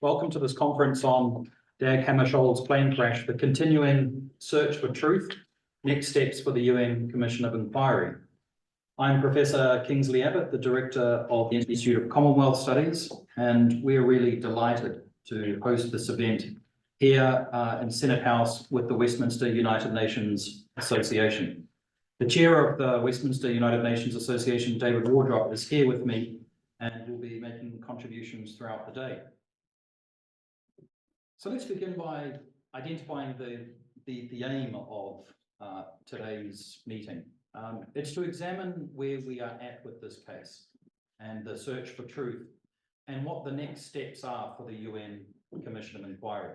Welcome to this conference on Dag Hammarskjöld's plane crash, the continuing search for truth, next steps for the UN Commission of Inquiry. I'm Professor Kingsley Abbott, the Director of the Institute of Commonwealth Studies, and we're really delighted to host this event here in Senate House with the Westminster United Nations Association. The chair of the Westminster United Nations Association, David Wardrop, is here with me and will be making contributions throughout the day. So let's begin by identifying the aim of today's meeting. It's to examine where we are at with this case and the search for truth and what the next steps are for the UN Commission of Inquiry.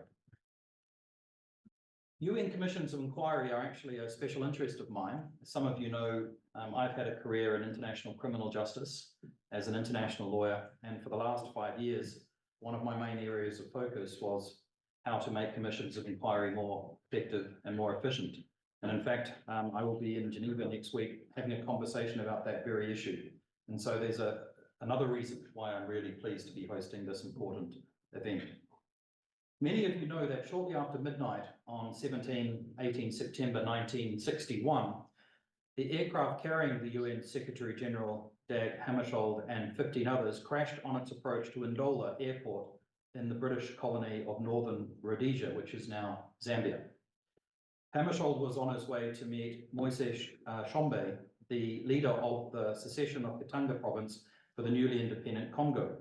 UN Commissions of Inquiry are actually a special interest of mine. As some of you know, I've had a career in international criminal justice as an international lawyer, and for the last 5 years, one of my main areas of focus was how to make commissions of inquiry more effective and more efficient. And in fact, I will be in Geneva next week having a conversation about that very issue. And so there's another reason why I'm really pleased to be hosting this important event. Many of you know that shortly after midnight on 18 September 1961, the aircraft carrying the UN Secretary General Dag Hammarskjöld and 15 others crashed on its approach to Ndola Airport in the British colony of Northern Rhodesia, which is now Zambia. Hammarskjöld was on his way to meet Moises Chombe, the leader of the secession of Katanga province for the newly independent Congo.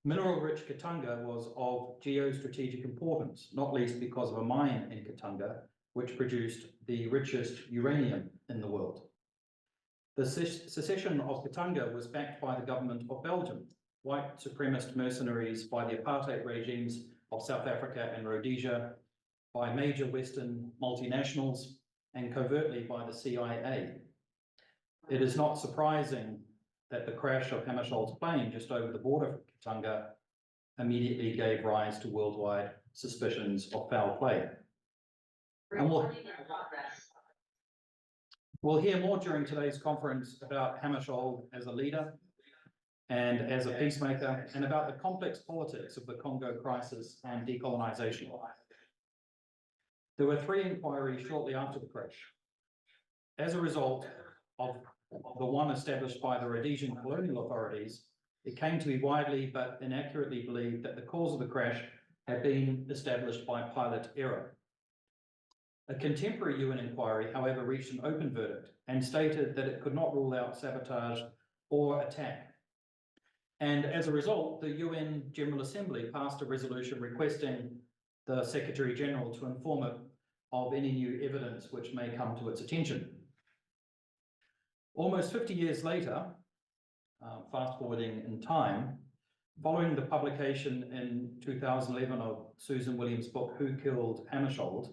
Mineral-rich Katanga was of geostrategic importance, not least because of a mine in Katanga, which produced the richest uranium in the world. The secession of Katanga was backed by the government of Belgium, white supremacist mercenaries by the apartheid regimes of South Africa and Rhodesia, by major Western multinationals, and covertly by the CIA. It is not surprising that the crash of Hammarskjöld's plane just over the border from Katanga immediately gave rise to worldwide suspicions of foul play. And we'll hear more during today's conference about Hammarskjöld as a leader and as a peacemaker, and about the complex politics of the Congo crisis and decolonization. There were 3 inquiries shortly after the crash. As a result of the one established by the Rhodesian colonial authorities, it came to be widely but inaccurately believed that the cause of the crash had been established by pilot error. A contemporary UN inquiry, however, reached an open verdict and stated that it could not rule out sabotage or attack. And as a result, the UN General Assembly passed a resolution requesting the Secretary General to inform it of any new evidence which may come to its attention. Almost 50 years later, fast forwarding in time, following the publication in 2011 of Susan Williams' book, Who Killed Hammarskjöld?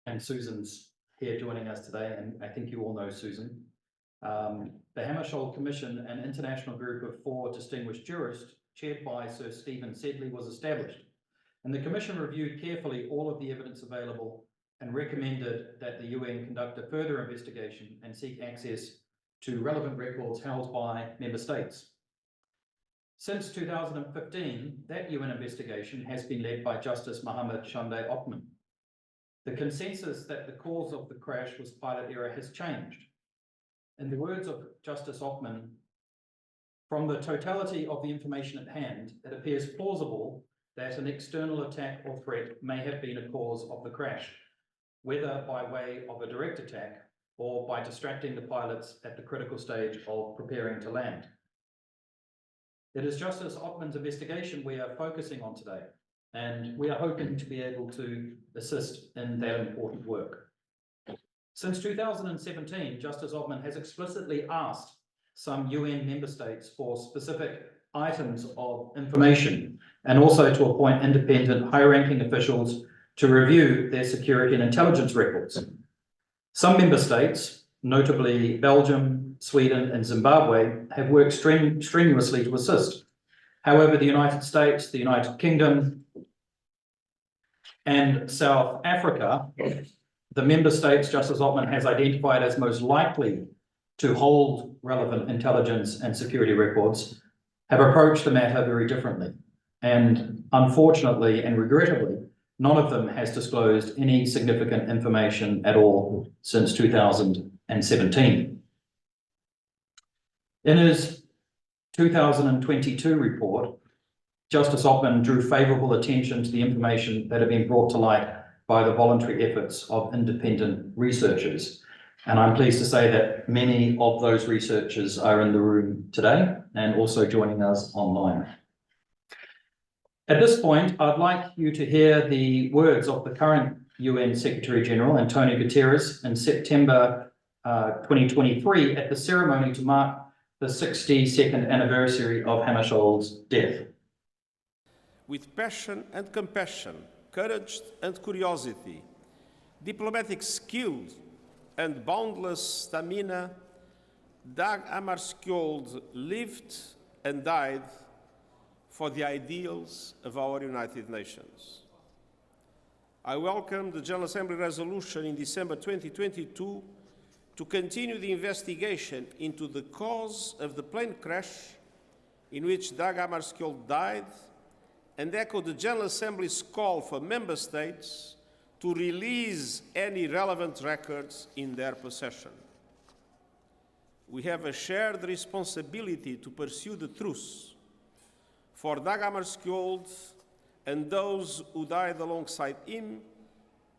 And Susan's here joining us today, and I think you all know Susan. The Hammarskjöld Commission, an international group of 4 distinguished jurists, chaired by Sir Stephen Sedley, was established. And the Commission reviewed carefully all of the evidence available and recommended that the UN conduct a further investigation and seek access to relevant records held by member states. Since 2015, that UN investigation has been led by Justice Mohammed Shande Othman. The consensus that the cause of the crash was pilot error has changed. In the words of Justice Othman, from the totality of the information at hand, it appears plausible that an external attack or threat may have been a cause of the crash, whether by way of a direct attack or by distracting the pilots at the critical stage of preparing to land. It is Justice Othman's investigation we are focusing on today, and we are hoping to be able to assist in that important work. Since 2017, Justice Othman has explicitly asked some UN member states for specific items of information and also to appoint independent high-ranking officials to review their security and intelligence records. Some member states, notably Belgium, Sweden, and Zimbabwe, have worked strenuously to assist. However, the United States, the United Kingdom, and South Africa, the member states Justice Othman has identified as most likely to hold relevant intelligence and security records, have approached the matter very differently. And unfortunately and regrettably, none of them has disclosed any significant information at all since 2017. In his 2022 report, Justice Oppmann drew favourable attention to the information that had been brought to light by the voluntary efforts of independent researchers. And I'm pleased to say that many of those researchers are in the room today and also joining us online. At this point, I'd like you to hear the words of the current UN Secretary General, Antonio Guterres, in September 2023 at the ceremony to mark the 62nd anniversary of Hammarskjöld's death. With passion and compassion, courage and curiosity, diplomatic skill and boundless stamina, Dag Hammarskjöld lived and died for the ideals of our United Nations. I welcome the General Assembly resolution in December 2022 to continue the investigation into the cause of the plane crash in which Dag Hammarskjöld died, and echo the General Assembly's call for Member States to release any relevant records in their possession. We have a shared responsibility to pursue the truth for Dag Hammarskjöld and those who died alongside him,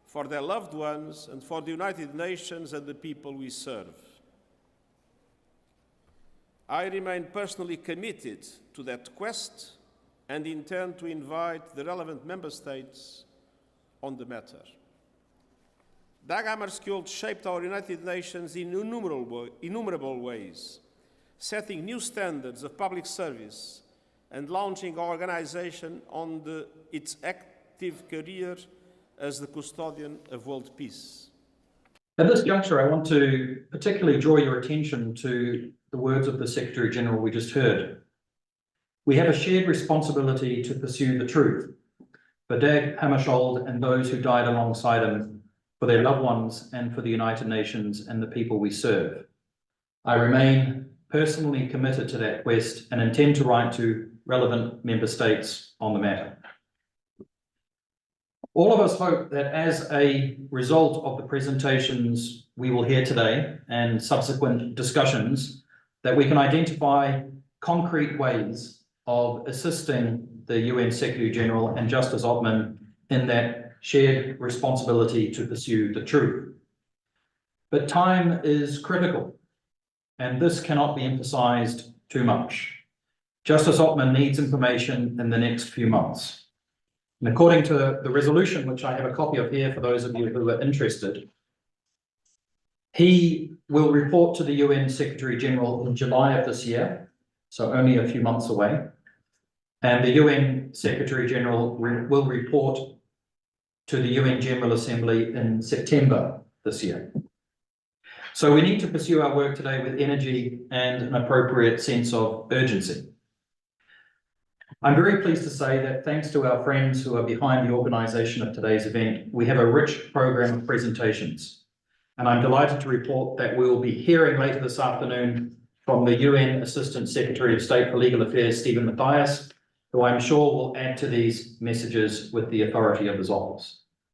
for their loved ones, and for the United Nations and the people we serve. I remain personally committed to that quest and intend to invite the relevant Member States on the matter. Dag Hammarskjöld shaped our United Nations in innumerable ways, setting new standards of public service and launching our organization on its active career as the custodian of world peace. At this juncture, I want to particularly draw your attention to the words of the Secretary General we just heard. We have a shared responsibility to pursue the truth for Dag Hammarskjöld and those who died alongside him, for their loved ones and for the United Nations and the people we serve. I remain personally committed to that quest and intend to write to relevant Member States on the matter. All of us hope that as a result of the presentations we will hear today and subsequent discussions, that we can identify concrete ways of assisting the UN Secretary General and Justice Oppmann in that shared responsibility to pursue the truth. But time is critical, and this cannot be emphasized too much. Justice Oppmann needs information in the next few months. And according to the resolution, which I have a copy of here for those of you who are interested, he will report to the UN Secretary General in July of this year, so only a few months away. And the UN Secretary General will report to the UN General Assembly in September this year. So we need to pursue our work today with energy and an appropriate sense of urgency. I'm very pleased to say that thanks to our friends who are behind the organisation of today's event, we have a rich programme of presentations. And I'm delighted to report that we will be hearing later this afternoon from the UN Assistant Secretary of State for Legal Affairs, Stephen Mathias, who I'm sure will add to these messages with the authority of his office.